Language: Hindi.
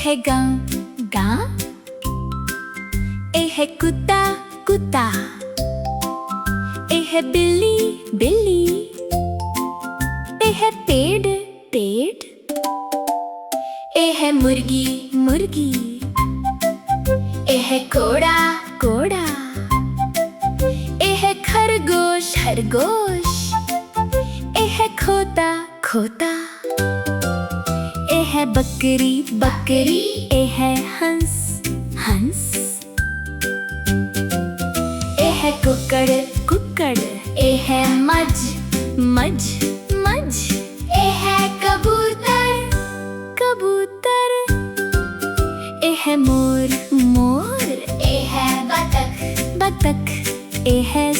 है गां गां, ए है कुत्ता कुत्ता, ए है बिल्ली बिल्ली, ए है पेड़ पेड़, ए है मुर्गी मुर्गी, ए है घोड़ा घोड़ा, ए है खरगोश खरगोश, ए है खोता खोता, ए है बकरी बकरी, ए है हंस हंस, ए है कुक्कड़ कुक्कड़, ए है मज मज मज, ए है कबूतर कबूतर, ए है मोर मोर, ए है बतख बतख, ए है